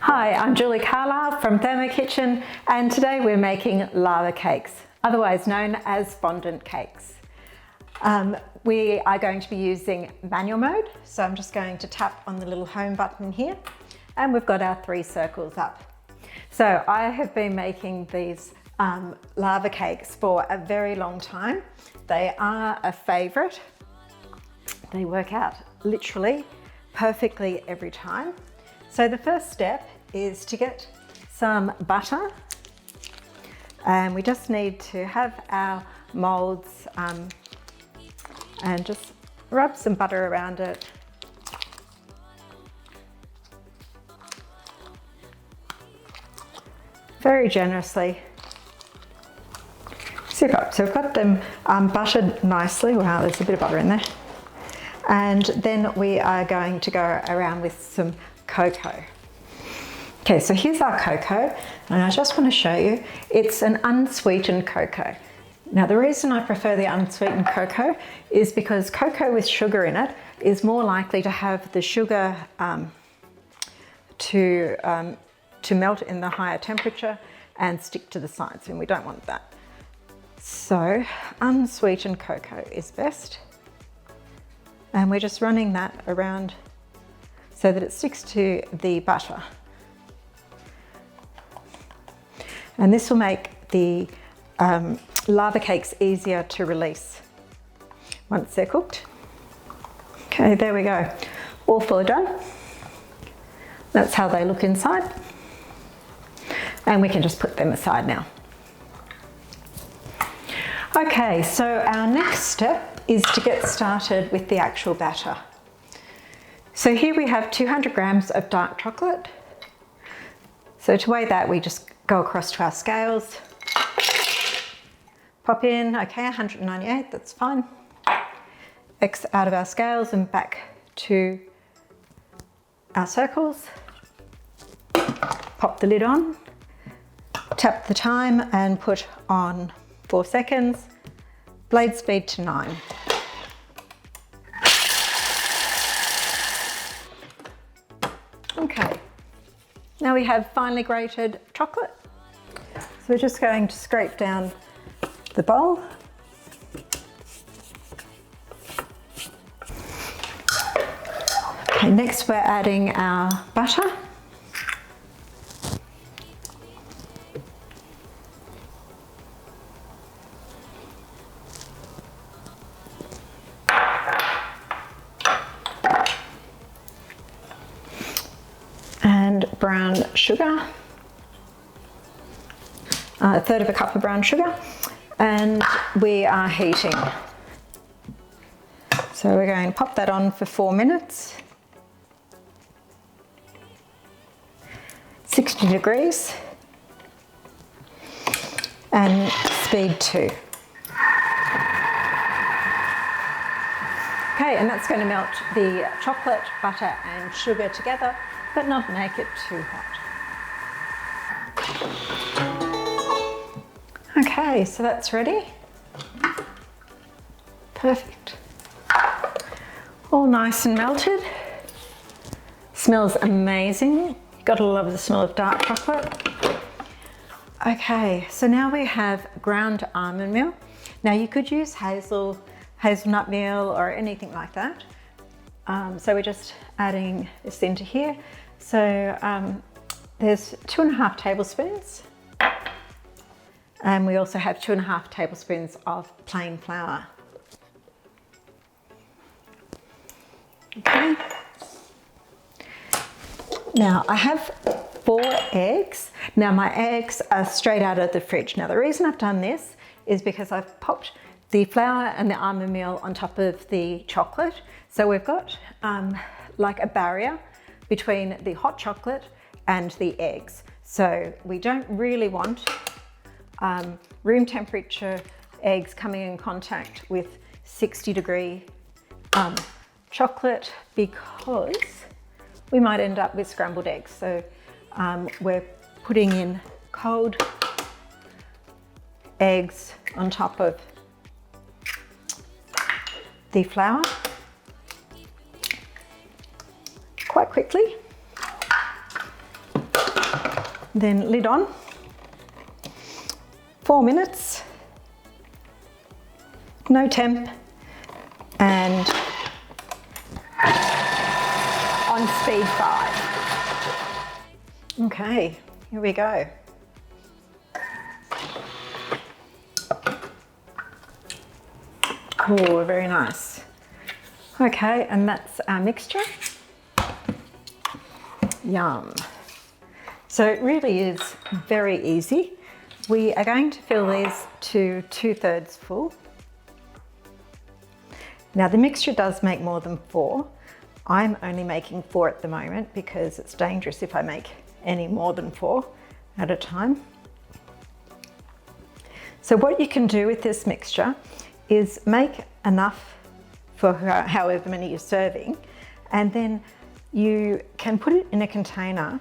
Hi, I'm Julie Carlisle from ThermoKitchen, and today we're making lava cakes, otherwise known as fondant cakes. We are going to be using manual mode, so I'm just going to tap on the little home button here, and we've got our 3 circles up. So I have been making these lava cakes for a very long time. They are a favourite. They work out literally perfectly every time. So the first step is to get some butter, and we just need to have our moulds and just rub some butter around it. Very generously. Super. So we've got them buttered nicely. Wow, there's a bit of butter in there. And then we are going to go around with some cocoa. Okay, so here's our cocoa, and I just want to show you, it's an unsweetened cocoa. Now the reason I prefer the unsweetened cocoa is because cocoa with sugar in it is more likely to have the sugar to melt in the higher temperature and stick to the sides, and we don't want that. So unsweetened cocoa is best. And we're just running that around so that it sticks to the butter. And this will make the lava cakes easier to release once they're cooked. Okay, there we go. All 4 done. That's how they look inside. And we can just put them aside now. Okay, so our next step is to get started with the actual batter. So here we have 200 grams of dark chocolate. So to weigh that, we just go across to our scales, pop in, okay, 198, that's fine. X out of our scales and back to our circles. Pop the lid on, tap the time and put on 4 seconds, blade speed to 9. Okay, now we have finely grated chocolate. So we're just going to scrape down the bowl. Okay, next we're adding our butter. And brown sugar, 1/3 of a cup of brown sugar, and we are heating. So we're going to pop that on for 4 minutes, 60 degrees, and speed 2. Okay, and that's going to melt the chocolate, butter and sugar together, but not make it too hot. Okay, so that's ready. Perfect. All nice and melted. Smells amazing. Gotta love the smell of dark chocolate. Okay, so now we have ground almond meal. Now you could use hazelnut meal or anything like that. So we're just adding this into here. So there's 2.5 tablespoons, and we also have 2.5 tablespoons of plain flour. Okay. Now I have 4 eggs. Now my eggs are straight out of the fridge. Now the reason I've done this is because I've popped the flour and the almond meal on top of the chocolate. So we've got like a barrier between the hot chocolate and the eggs. So we don't really want room temperature eggs coming in contact with 60-degree chocolate, because we might end up with scrambled eggs. So we're putting in cold eggs on top of the flour quite quickly. Then lid on, 4 minutes, no temp, and on speed 5. Okay, here we go. Oh, very nice. Okay, and that's our mixture. Yum. So it really is very easy. We are going to fill these to 2/3 full. Now the mixture does make more than 4. I'm only making 4 at the moment because it's dangerous if I make any more than 4 at a time. So what you can do with this mixture is make enough for however many you're serving, and then you can put it in a container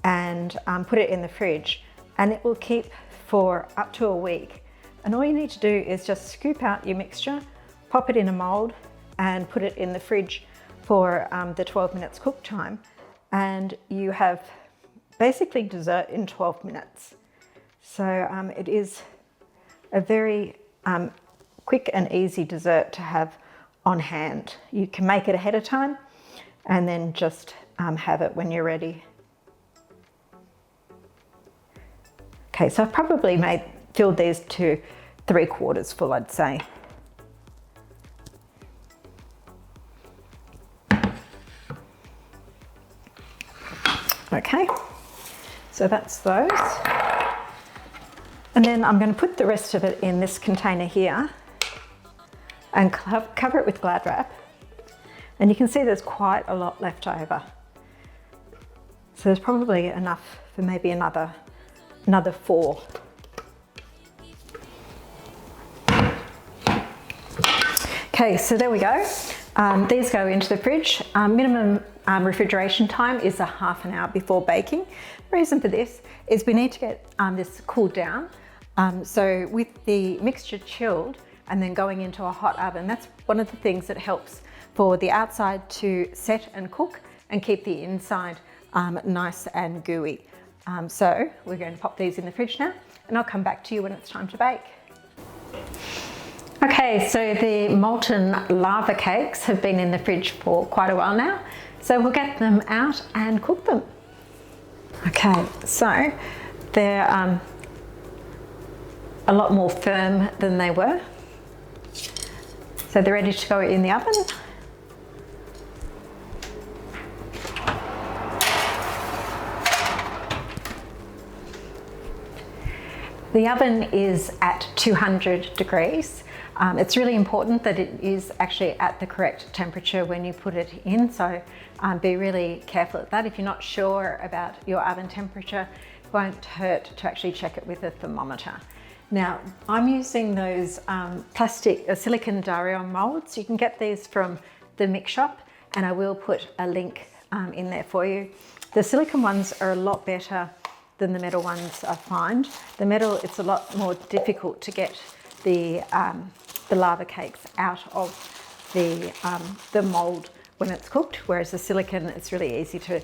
and put it in the fridge, and it will keep for up to a week. And all you need to do is just scoop out your mixture, pop it in a mold and put it in the fridge for the 12 minutes cook time, and you have basically dessert in 12 minutes. So it is a very quick and easy dessert to have on hand. You can make it ahead of time and then just have it when you're ready. Okay, so I've probably filled these to 3/4 full, I'd say. Okay, so that's those. And then I'm going to put the rest of it in this container here and cover it with Glad wrap. And you can see there's quite a lot left over. So there's probably enough for maybe another 4. Okay, so there we go. These go into the fridge. Minimum refrigeration time is a half an hour before baking. The reason for this is we need to get this cooled down. So with the mixture chilled and then going into a hot oven, that's one of the things that helps for the outside to set and cook and keep the inside nice and gooey. So we're going to pop these in the fridge now, and I'll come back to you when it's time to bake. Okay, so the molten lava cakes have been in the fridge for quite a while now, so we'll get them out and cook them. Okay, so they're a lot more firm than they were. So they're ready to go in the oven. The oven is at 200 degrees. It's really important that it is actually at the correct temperature when you put it in, so be really careful at that. If you're not sure about your oven temperature, it won't hurt to actually check it with a thermometer. Now, I'm using those silicone Darion molds. You can get these from the mix shop, and I will put a link in there for you. The silicone ones are a lot better than the metal ones, I find. The metal, it's a lot more difficult to get the lava cakes out of the mold when it's cooked, whereas the silicone, it's really easy to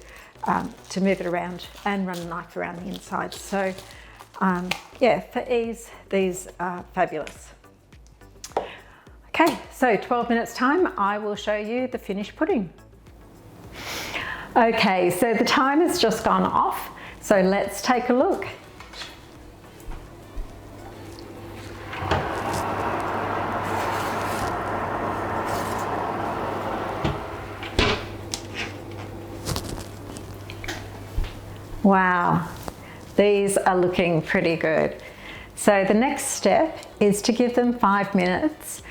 move it around and run a knife around the inside. So yeah, for ease, these are fabulous. Okay, so 12 minutes time, I will show you the finished pudding. Okay, so the time has just gone off, so let's take a look. Wow, these are looking pretty good. So the next step is to give them 5 minutes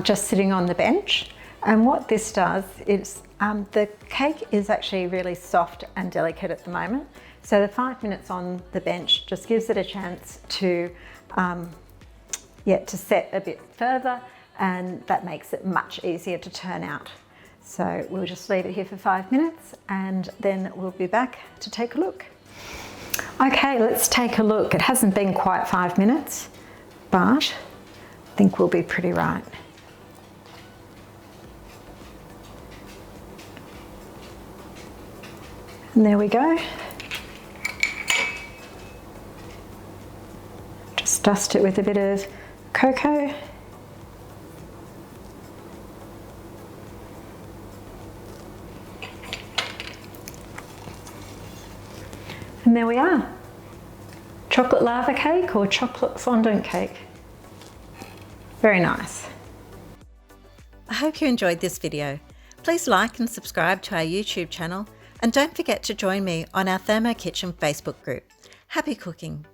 just sitting on the bench. And what this does is the cake is actually really soft and delicate at the moment. So the 5 minutes on the bench just gives it a chance to set a bit further, and that makes it much easier to turn out. So we'll just leave it here for 5 minutes and then we'll be back to take a look. Okay, let's take a look. It hasn't been quite 5 minutes, but I think we'll be pretty right. And there we go. Just dust it with a bit of cocoa. And there we are. Chocolate lava cake or chocolate fondant cake. Very nice. I hope you enjoyed this video. Please like and subscribe to our YouTube channel, and don't forget to join me on our ThermoKitchen Facebook group. Happy cooking!